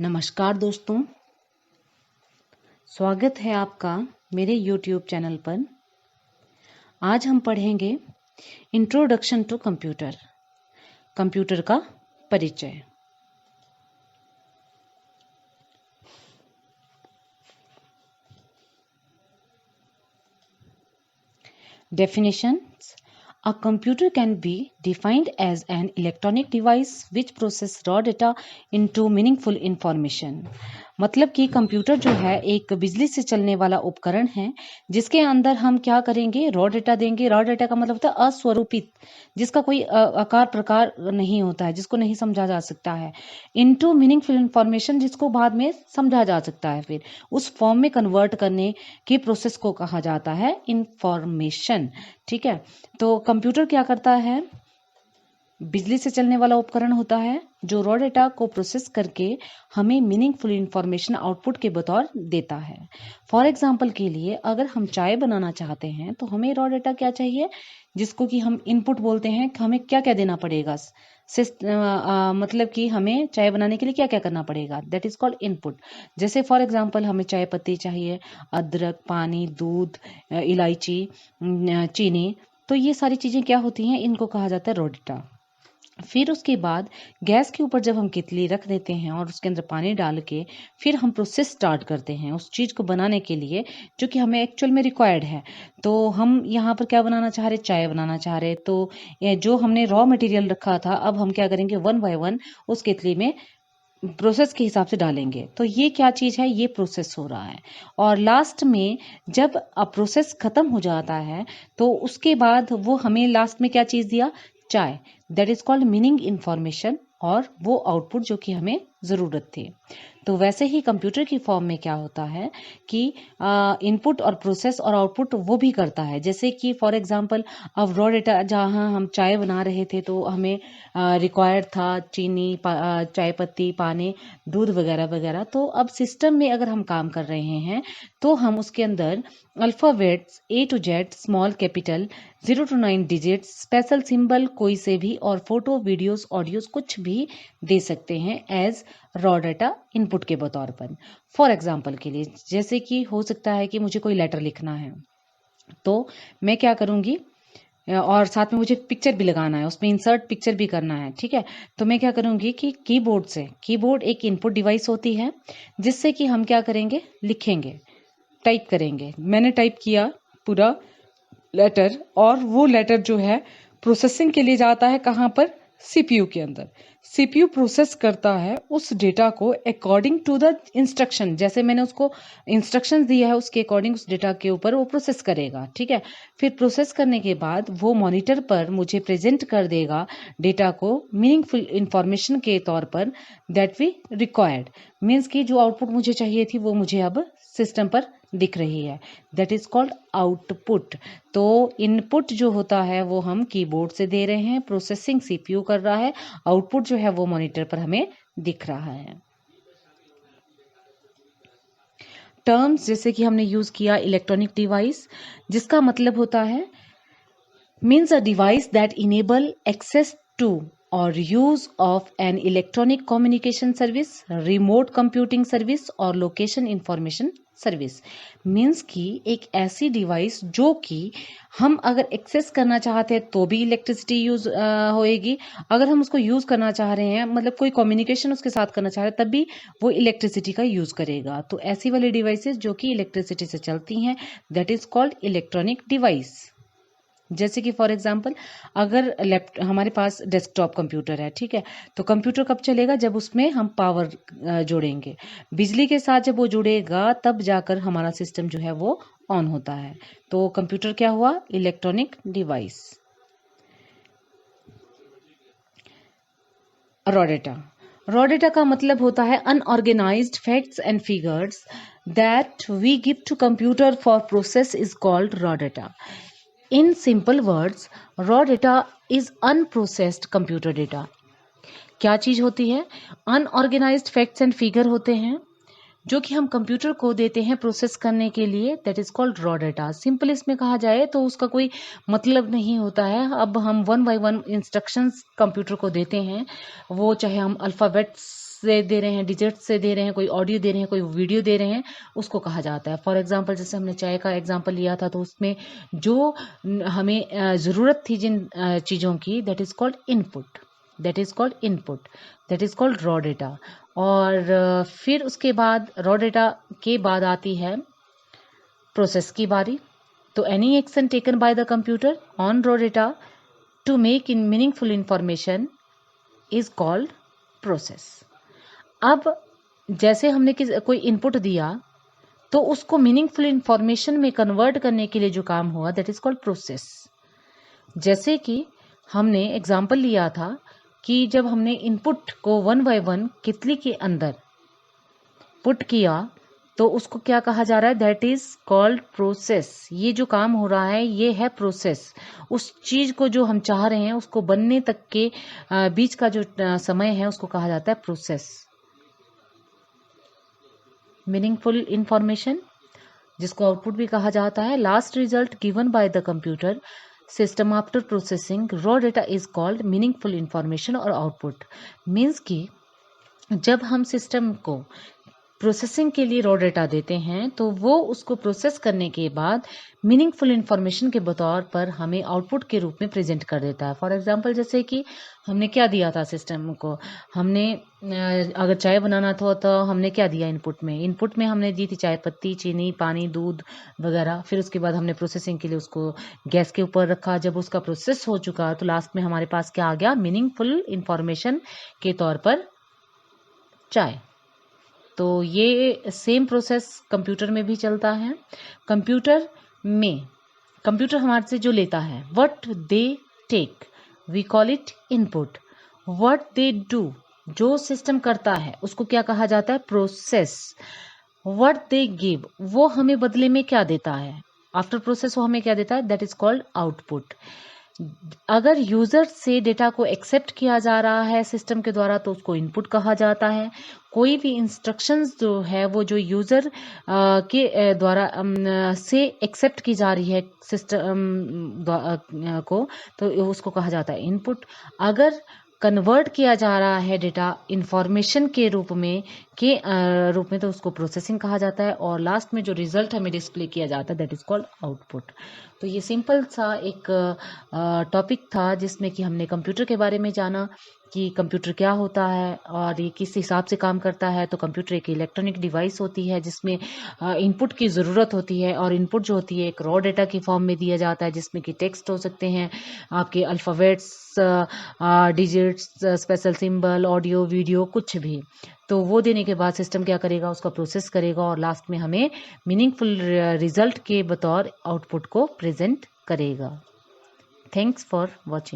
नमस्कार दोस्तों, स्वागत है आपका मेरे YouTube चैनल पर। आज हम पढ़ेंगे इंट्रोडक्शन टू कंप्यूटर, कंप्यूटर का परिचय। Definitions: A computer can be defined as an electronic device which processes raw data into meaningful information. मतलब कि कंप्यूटर जो है एक बिजली से चलने वाला उपकरण है जिसके अंदर हम क्या करेंगे, रॉ डेटा देंगे। रॉ डेटा का मतलब होता है अस्वरूपित, जिसका कोई आकार प्रकार नहीं होता है, जिसको नहीं समझा जा सकता है। इनटू मीनिंगफुल इंफॉर्मेशन, जिसको बाद में समझा जा सकता है, फिर उस फॉर्म में कन्वर्ट करने की प्रोसेस को कहा जाता है इंफॉर्मेशन। ठीक है, तो कंप्यूटर क्या करता है? बिजली से चलने वाला उपकरण होता है जो रॉ डेटा को प्रोसेस करके हमें मीनिंगफुल इंफॉर्मेशन आउटपुट के बतौर देता है। फॉर एग्जांपल के लिए, अगर हम चाय बनाना चाहते हैं तो हमें रॉ डेटा क्या चाहिए, जिसको कि हम इनपुट बोलते हैं। हमें क्या क्या देना पड़ेगा, मतलब कि हमें चाय बनाने के लिए क्या क्या करना पड़ेगा, दैट इज कॉल्ड इनपुट। जैसे फॉर एग्जांपल हमें चाय पत्ती चाहिए, अदरक, पानी, दूध, इलायची, चीनी। तो ये सारी चीज़ें क्या होती हैं, इनको कहा जाता है रॉ डेटा। फिर उसके बाद गैस के ऊपर जब हम केतली रख देते हैं और उसके अंदर पानी डाल के फिर हम प्रोसेस स्टार्ट करते हैं उस चीज़ को बनाने के लिए जो कि हमें एक्चुअल में रिक्वायर्ड है। तो हम यहाँ पर क्या बनाना चाह रहे, चाय बनाना चाह रहे। तो जो हमने रॉ मटेरियल रखा था, अब हम क्या करेंगे, वन बाय वन उस केतली में प्रोसेस के हिसाब से डालेंगे। तो ये क्या चीज़ है, ये प्रोसेस हो रहा है। और लास्ट में जब प्रोसेस खत्म हो जाता है तो उसके बाद वो हमें लास्ट में क्या चीज़ दिया, चाय। That is called meaning information, और वो आउटपुट जो कि हमें ज़रूरत थी। तो वैसे ही कंप्यूटर की फॉर्म में क्या होता है कि इनपुट और प्रोसेस और आउटपुट वो भी करता है। जैसे कि फॉर एग्जांपल अब रॉ डेटा, जहाँ हम चाय बना रहे थे तो हमें रिक्वायर्ड था चीनी, चाय पत्ती, पानी, दूध वगैरह वगैरह। तो अब सिस्टम में अगर हम काम कर रहे हैं तो हम उसके अंदर alphabets A to Z, small capital, 0 to 9 digits, special symbol कोई से भी, और फोटो, वीडियोस, ऑडियोस कुछ भी दे सकते हैं एज रॉ डाटा इनपुट के बतौर पर। फॉर एग्जांपल के लिए, जैसे कि हो सकता है कि मुझे कोई लेटर लिखना है तो मैं क्या करूँगी, और साथ में मुझे पिक्चर भी लगाना है, उसमें इंसर्ट पिक्चर भी करना है। ठीक है, तो मैं क्या करूँगी कि कीबोर्ड एक इनपुट डिवाइस होती है जिससे कि हम क्या करेंगे, लिखेंगे, टाइप करेंगे। मैंने टाइप किया पूरा लेटर, और वो लेटर जो है प्रोसेसिंग के लिए जाता है कहाँ पर, सीपीयू के अंदर। सीपीयू प्रोसेस करता है उस डेटा को अकॉर्डिंग टू द इंस्ट्रक्शन, जैसे मैंने उसको इंस्ट्रक्शन दिया है उसके अकॉर्डिंग उस डेटा के ऊपर वो प्रोसेस करेगा। ठीक है, फिर प्रोसेस करने के बाद वो मॉनिटर पर मुझे प्रेजेंट कर देगा डेटा को मीनिंगफुल इंफॉर्मेशन के तौर पर, दैट वी रिक्वायर्ड। मीन्स कि जो आउटपुट मुझे चाहिए थी वो मुझे अब सिस्टम पर दिख रही है, दैट इज कॉल्ड आउटपुट। तो इनपुट जो होता है वो हम कीबोर्ड से दे रहे हैं, प्रोसेसिंग सीपीयू कर रहा है, आउटपुट जो है वो मॉनिटर पर हमें दिख रहा है। टर्म्स जैसे कि हमने यूज किया इलेक्ट्रॉनिक डिवाइस, जिसका मतलब होता है means a device that enable access to or use of an electronic communication service, remote computing service और location information सर्विस। मीन्स कि एक ऐसी डिवाइस जो कि हम अगर एक्सेस करना चाहते हैं तो भी इलेक्ट्रिसिटी यूज होएगी, अगर हम उसको यूज करना चाह रहे हैं, मतलब कोई कम्युनिकेशन उसके साथ करना चाह रहे हैं, तब भी वो इलेक्ट्रिसिटी का यूज करेगा। तो ऐसी वाली डिवाइसेस जो कि इलेक्ट्रिसिटी से चलती हैं, that is called electronic device. जैसे कि फॉर एग्जांपल अगर हमारे पास डेस्कटॉप कंप्यूटर है, ठीक है, तो कंप्यूटर कब चलेगा, जब उसमें हम पावर जोड़ेंगे, बिजली के साथ जब वो जुड़ेगा तब जाकर हमारा सिस्टम जो है वो ऑन होता है। तो कंप्यूटर क्या हुआ, इलेक्ट्रॉनिक डिवाइस। रॉ डेटा का मतलब होता है unorganized facts and figures that we give to computer for process is called raw data. In simple words, raw data is unprocessed computer data। क्या चीज होती है, अनऑर्गेनाइज्ड फैक्ट्स एंड फिगर होते हैं जो कि हम कंप्यूटर को देते हैं प्रोसेस करने के लिए, that is called raw data. Simple इसमें कहा जाए तो उसका कोई मतलब नहीं होता है। अब हम one by one instructions computer को देते हैं, वो चाहे हम अल्फ़ाबेट्स से दे रहे हैं, डिजिट्स से दे रहे हैं, कोई ऑडियो दे रहे हैं, कोई वीडियो दे रहे हैं, उसको कहा जाता है। फॉर एग्जांपल जैसे हमने चाय का एग्जांपल लिया था, तो उसमें जो हमें ज़रूरत थी जिन चीज़ों की, that is called input, that is called input, that is called raw data. और फिर उसके बाद रॉ डेटा के बाद आती है प्रोसेस की बारी। तो any action taken by the computer on raw data to make in meaningful information is called process. अब जैसे हमने कोई इनपुट दिया, तो उसको मीनिंगफुल इंफॉर्मेशन में कन्वर्ट करने के लिए जो काम हुआ, दैट इज कॉल्ड प्रोसेस। जैसे कि हमने एग्जाम्पल लिया था कि जब हमने इनपुट को 1 बाय 1 कितली के अंदर पुट किया, तो उसको क्या कहा जा रहा है, दैट इज कॉल्ड प्रोसेस। ये जो काम हो रहा है ये है प्रोसेस। उस चीज को जो हम चाह रहे हैं उसको बनने तक के बीच का जो समय है उसको कहा जाता है प्रोसेस। मीनिंगफुल इंफॉर्मेशन, जिसको आउटपुट भी कहा जाता है, last result given by the computer system after processing raw data is called meaningful information और आउटपुट। मीन्स कि जब हम सिस्टम को प्रोसेसिंग के लिए रॉ डेटा देते हैं, तो वो उसको प्रोसेस करने के बाद मीनिंगफुल इंफॉर्मेशन के बतौर पर हमें आउटपुट के रूप में प्रेजेंट कर देता है। फॉर एग्जांपल जैसे कि हमने क्या दिया था सिस्टम को, हमने अगर चाय बनाना था तो हमने क्या दिया इनपुट में, इनपुट में हमने दी थी चाय पत्ती, चीनी, पानी, दूध वगैरह। फिर उसके बाद हमने प्रोसेसिंग के लिए उसको गैस के ऊपर रखा। जब उसका प्रोसेस हो चुका तो लास्ट में हमारे पास क्या आ गया, मीनिंगफुल इंफॉर्मेशन के तौर पर चाय। तो ये सेम प्रोसेस कंप्यूटर में भी चलता है। कंप्यूटर हमारे से जो लेता है, what they take we call it input. What they do, जो सिस्टम करता है उसको क्या कहा जाता है, प्रोसेस। व्हाट दे गिव, वो हमें बदले में क्या देता है, आफ्टर प्रोसेस वो हमें क्या देता है, दैट इज कॉल्ड आउटपुट। अगर यूजर से डेटा को एक्सेप्ट किया जा रहा है सिस्टम के द्वारा तो उसको इनपुट कहा जाता है। कोई भी इंस्ट्रक्शंस जो है वो जो यूजर के द्वारा से एक्सेप्ट की जा रही है सिस्टम को, तो उसको कहा जाता है इनपुट। अगर कन्वर्ट किया जा रहा है डेटा इंफॉर्मेशन के रूप में तो उसको प्रोसेसिंग कहा जाता है। और लास्ट में जो रिजल्ट हमें डिस्प्ले किया जाता है, दैट इज कॉल्ड आउटपुट। तो ये सिंपल सा एक टॉपिक था जिसमें कि हमने कंप्यूटर के बारे में जाना कि कंप्यूटर क्या होता है और ये किस हिसाब से काम करता है। तो कंप्यूटर एक इलेक्ट्रॉनिक डिवाइस होती है जिसमें इनपुट की ज़रूरत होती है, और इनपुट जो होती है एक रॉ डेटा की फॉर्म में दिया जाता है, जिसमें कि टेक्स्ट हो सकते हैं, आपके alphabets, digits, special symbol, audio, video, कुछ भी। तो वो देने के बाद सिस्टम क्या करेगा, उसका प्रोसेस करेगा और लास्ट में हमें मीनिंगफुल रिजल्ट के बतौर आउटपुट को प्रेजेंट करेगा। Thanks for watching.